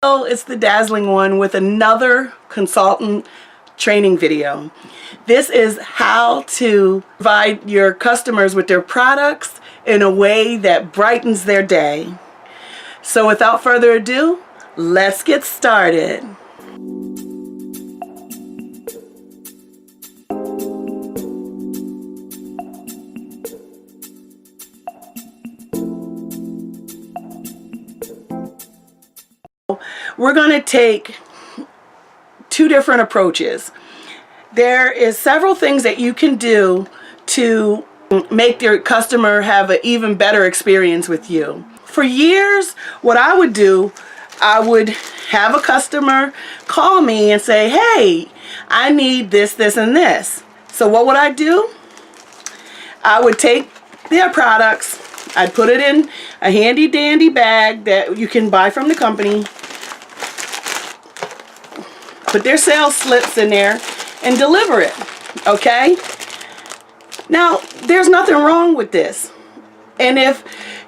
Hello, it's the Dazzling One with another consultant training video. This is how to provide your customers with their products in a way that brightens their day. So without further ado, let's get started. We're going to take two different approaches. There is several things that you can do to make your customer have an even better experience with you. For years, what I would do, I would have a customer call me and say, hey, I need this, this, and this. So what would I do? I would take their products, I'd put it in a handy dandy bag that you can buy from the company, put their sales slips in there and deliver it. Okay? Now, there's nothing wrong with this. And if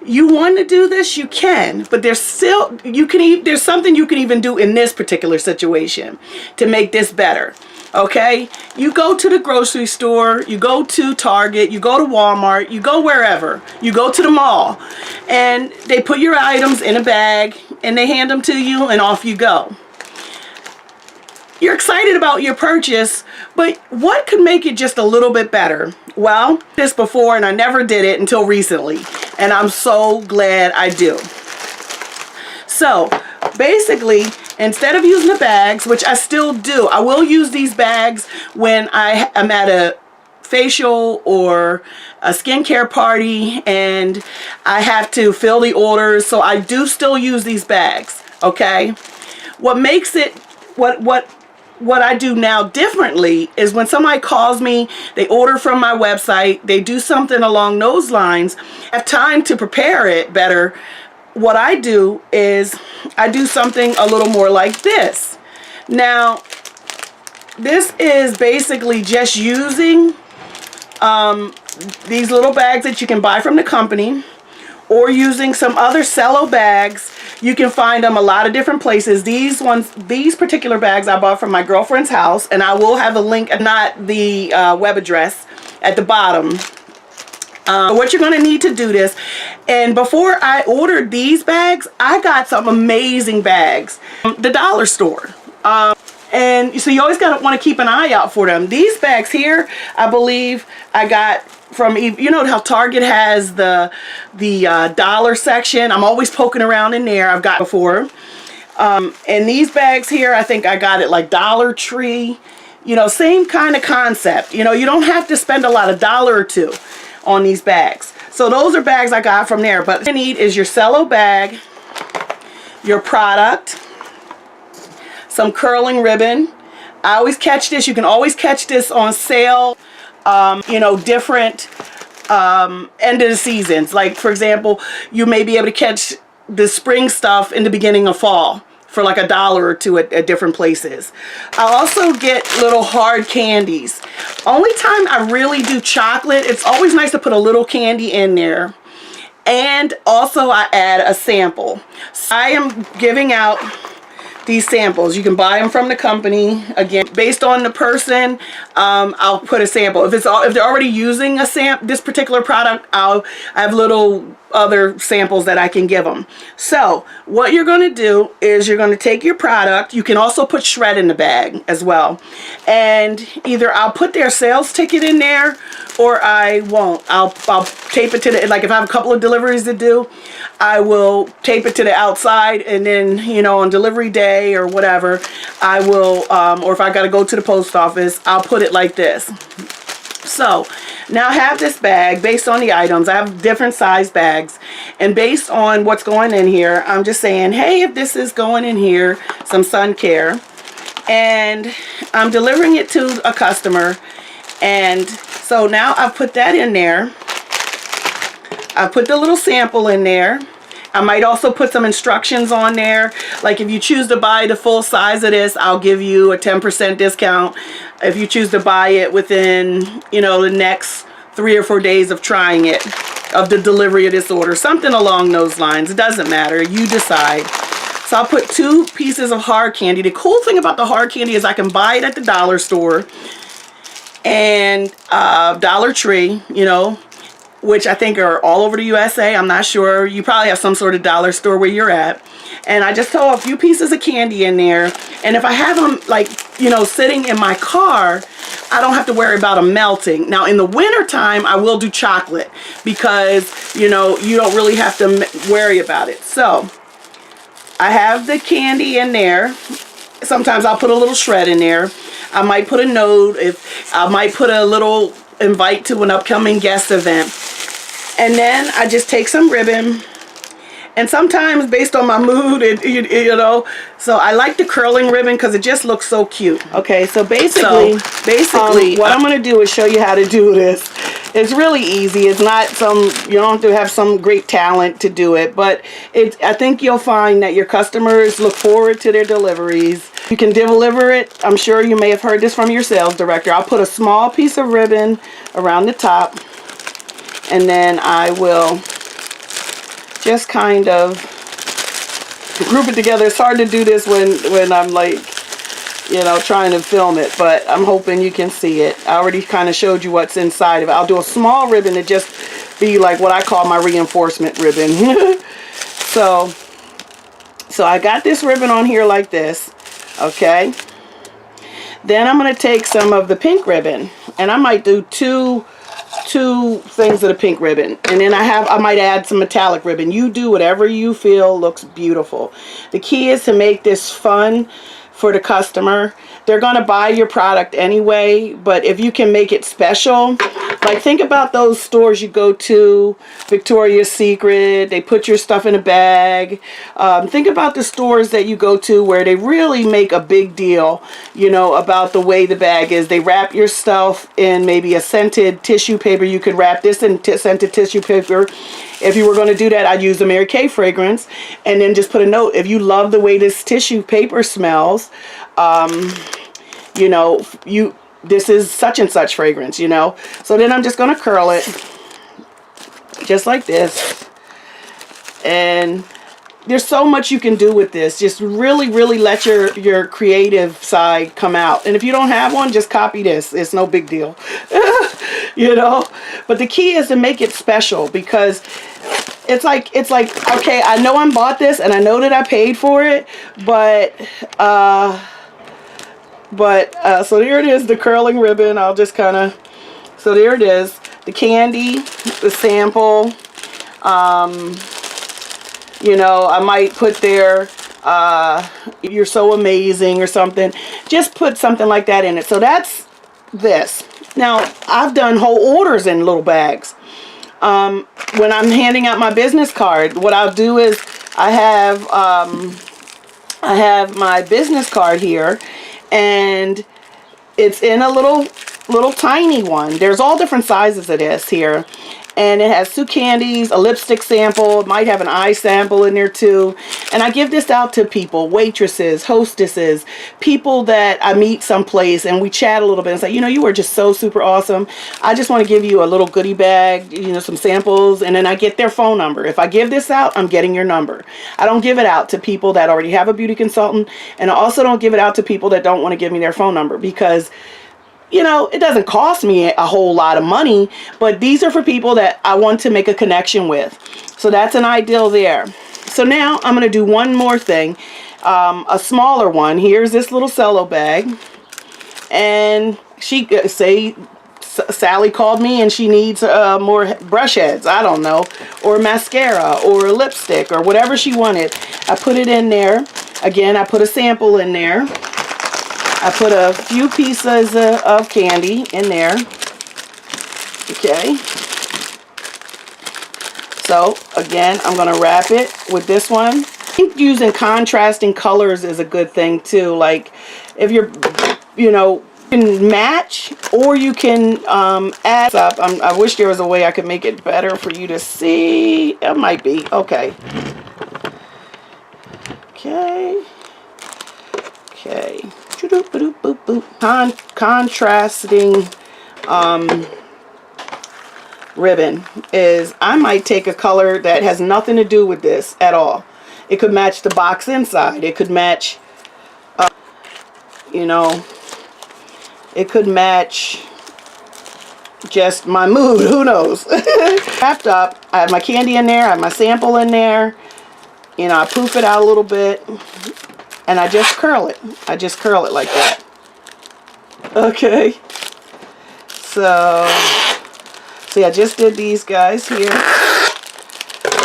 you want to do this, you can, but there's still, there's something you can even do in this particular situation to make this better. Okay? You go to the grocery store, you go to Target, you go to Walmart, you go wherever, you go to the mall, and they put your items in a bag and they hand them to you and off you go. You're excited about your purchase, but what could make it just a little bit better? Well, this before and I never did it until recently, and I'm so glad I do. So basically, instead of using the bags, which I still do, I will use these bags when I'm at a facial or a skincare party and I have to fill the orders, so I do still use these bags. Okay, what makes it what I do now differently is when somebody calls me, they order from my website, they do something along those lines, I have time to prepare it better. What I do is I do something a little more like this. Now, this is basically just using these little bags that you can buy from the company, or using some other cello bags. You can find them a lot of different places. These particular bags I bought from my girlfriend's house, and I will have a link, not the web address, at the bottom. What you're going to need to do this, and before I ordered these bags, I got some amazing bags from the dollar store. And so you always want to keep an eye out for them. These bags here, I believe I got from, you know how Target has the dollar section. I'm always poking around in there. I've got before. And these bags here, I think I got it like Dollar Tree. You know, same kind of concept. You know, you don't have to spend a lot, $1 or $2 on these bags. So those are bags I got from there. But what you need is your cello bag, your product, some curling ribbon. I always catch this. You can always catch this on sale. You know, different end of the seasons. Like, for example, you may be able to catch the spring stuff in the beginning of fall for like $1 or $2 at different places. I also get little hard candies. Only time I really do chocolate, it's always nice to put a little candy in there. And also I add a sample. So I am giving out these samples. You can buy them from the company. Again, based on the person, I'll put a sample. If they're already using this particular product, I have little other samples that I can give them. So what you're going to do is you're going to take your product. You can also put shred in the bag as well, and either I'll put their sales ticket in there or I won't. I'll tape it to the, like if I have a couple of deliveries to do, I will tape it to the outside, and then, you know, on delivery day or whatever, I will, or if I got to go to the post office, I'll put it like this. So now I have this bag based on the items. I have different size bags, and based on what's going in here, I'm just saying, hey, if this is going in here, some sun care, and I'm delivering it to a customer. And so now I've put that in there. I put the little sample in there. I might also put some instructions on there. Like if you choose to buy the full size of this, I'll give you a 10% discount. If you choose to buy it within, you know, the next 3 or 4 days of trying it, of the delivery of this order, something along those lines. It doesn't matter. You decide. So I'll put 2 pieces of hard candy. The cool thing about the hard candy is I can buy it at the dollar store and Dollar Tree, you know, which I think are all over the USA. I'm not sure. You probably have some sort of dollar store where you're at. And I just throw a few pieces of candy in there. And if I have them, like, you know, sitting in my car, I don't have to worry about them melting. Now, in the winter time, I will do chocolate because, you know, you don't really have to worry about it. So I have the candy in there. Sometimes I'll put a little shred in there. I might put a note. I might put a little invite to an upcoming guest event. And then I just take some ribbon. And sometimes based on my mood, you know, so I like the curling ribbon because it just looks so cute. Okay, so basically, what I'm going to do is show you how to do this. It's really easy. It's not you don't have to have some great talent to do it, but I think you'll find that your customers look forward to their deliveries. You can deliver it. I'm sure you may have heard this from your sales director. I'll put a small piece of ribbon around the top, and then I will just kind of group it together. It's hard to do this when I'm like, you know, trying to film it, but I'm hoping you can see it. I already kind of showed you what's inside of it. I'll do a small ribbon to just be like what I call my reinforcement ribbon. So I got this ribbon on here like this, okay? Then I'm going to take some of the pink ribbon, and I might do two things of the pink ribbon, and then I might add some metallic ribbon. You do whatever you feel looks beautiful. The key is to make this fun for the customer. They're going to buy your product anyway, but if you can make it special, like think about those stores you go to, Victoria's Secret, they put your stuff in a bag. Think about the stores that you go to where they really make a big deal, you know, about the way the bag is. They wrap your stuff in maybe a scented tissue paper. You could wrap this in scented tissue paper. If you were going to do that, I'd use the Mary Kay fragrance and then just put a note. If you love the way this tissue paper smells, you know, this is such and such fragrance, you know. So then I'm just going to curl it just like this. And there's so much you can do with this. Just really, really let your creative side come out. And if you don't have one, just copy this. It's no big deal. You know, but the key is to make it special, because it's like, okay, I know I bought this and I know that I paid for it, but so there it is, the curling ribbon. I'll just kind of, so there it is, the candy, the sample. You know, I might put there, you're so amazing or something. Just put something like that in it. So that's this. Now, I've done whole orders in little bags. When I'm handing out my business card, what I'll do is I have my business card here, and it's in a little tiny one. There's all different sizes of this here. And it has 2 candies, a lipstick sample, it might have an eye sample in there too. And I give this out to people, waitresses, hostesses, people that I meet someplace, and we chat a little bit and say, you know, you are just so super awesome. I just want to give you a little goodie bag, you know, some samples, and then I get their phone number. If I give this out, I'm getting your number. I don't give it out to people that already have a beauty consultant, and I also don't give it out to people that don't want to give me their phone number, because you know, it doesn't cost me a whole lot of money, but these are for people that I want to make a connection with. So that's an ideal there. So now I'm going to do one more thing, a smaller one. Here's this little cello bag, and Sally called me and she needs more brush heads, I don't know, or mascara or lipstick or whatever she wanted. I put it in there. Again, I put a sample in there. I put a few pieces of candy in there. Okay. So, again, I'm going to wrap it with this one. I think using contrasting colors is a good thing, too. Like, if you're, you know, you can match, or you can add up. I wish there was a way I could make it better for you to see. It might be. Okay. Okay. Okay. Contrasting ribbon is, I might take a color that has nothing to do with this at all, It could match the box inside. It could match, you know, it could match just my mood. Who knows? Wrapped up. I have my candy in there. I have my sample in there. You know, I poof it out a little bit. And I just curl it. I just curl it like that. Okay. So see, I just did these guys here.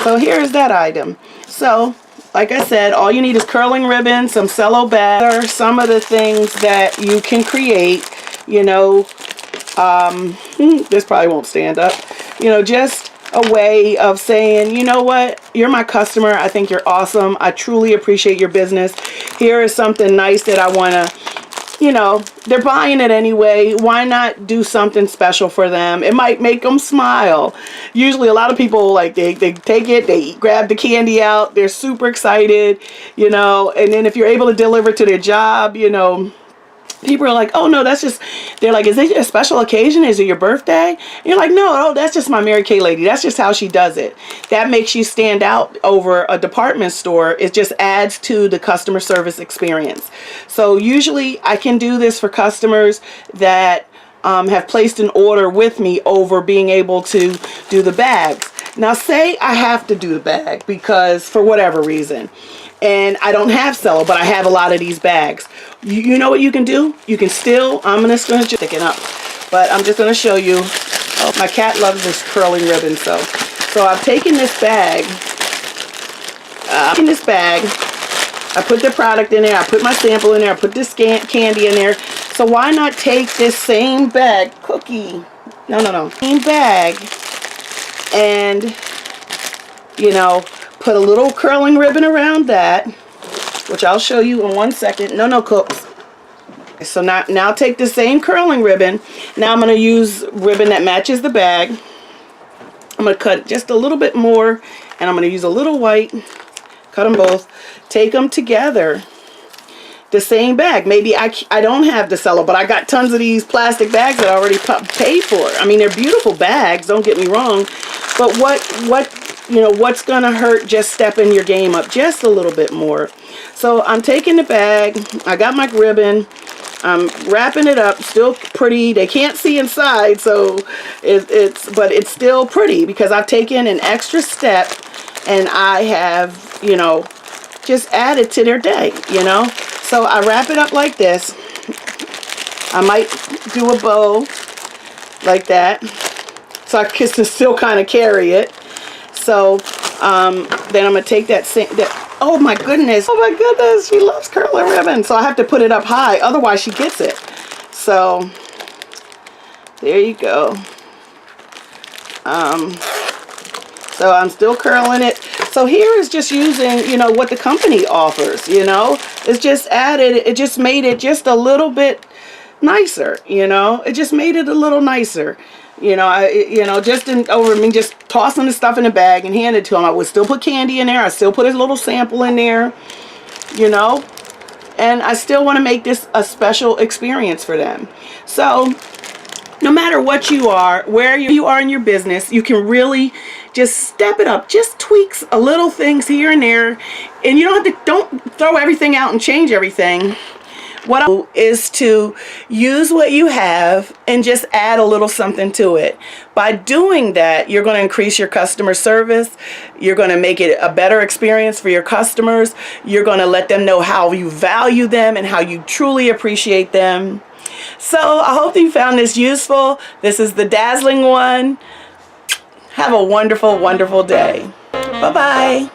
So here's that item. So, like I said, all you need is curling ribbon, some cello bags, some of the things that you can create, you know. This probably won't stand up. You know, just a way of saying, you know what, you're my customer. I think you're awesome. I truly appreciate your business. Here is something nice that I want to, you know, they're buying it anyway. Why not do something special for them? It might make them smile. Usually a lot of people, like, they take it, they grab the candy out, they're super excited, you know, and then if you're able to deliver to their job, you know, people are like, oh no, that's just, they're like, is it a special occasion? Is it your birthday? And you're like, no, that's just my Mary Kay lady. That's just how she does it. That makes you stand out over a department store. It just adds to the customer service experience. So usually I can do this for customers that have placed an order with me over being able to do the bags. Now say I have to do the bag because for whatever reason, and I don't have cello, but I have a lot of these bags. You know what you can do? You can still, I'm just going to stick it up, but I'm just going to show you. Oh, my cat loves this curling ribbon, so I've taken this bag, I put the product in there, I put my sample in there, I put this candy in there. So why not take this same bag, same bag, and, you know, put a little curling ribbon around that, which I'll show you in 1 second. No, cooks. So now take the same curling ribbon. Now I'm going to use ribbon that matches the bag. I'm going to cut just a little bit more, and I'm going to use a little white. Cut them both. Take them together. The same bag. Maybe I don't have the cello, but I got tons of these plastic bags that I already paid for. I mean, they're beautiful bags, don't get me wrong, but you know, what's gonna hurt just stepping your game up just a little bit more. So I'm taking the bag, I got my ribbon, I'm wrapping it up, still pretty. They can't see inside, so but it's still pretty because I've taken an extra step and I have, you know, just added to their day, you know. So I wrap it up like this. I might do a bow like that so I can still kind of carry it. So then I'm going to take oh my goodness, she loves curling ribbon. So I have to put it up high, otherwise she gets it. So there you go. So I'm still curling it. So here is just using, you know, what the company offers, you know. It's just added, it just made it just a little bit nicer, you know. It just made it a little nicer. You know, just over me just tossing the stuff in a bag and hand it to them. I would still put candy in there. I still put a little sample in there, you know. And I still want to make this a special experience for them. So no matter what you are, where you are in your business, you can really just step it up. Just tweaks a little things here and there. And you don't throw everything out and change everything. What I do is to use what you have and just add a little something to it. By doing that, you're going to increase your customer service. You're going to make it a better experience for your customers. You're going to let them know how you value them and how you truly appreciate them. So I hope you found this useful. This is the Dazzling One. Have a wonderful, wonderful day. Bye-bye.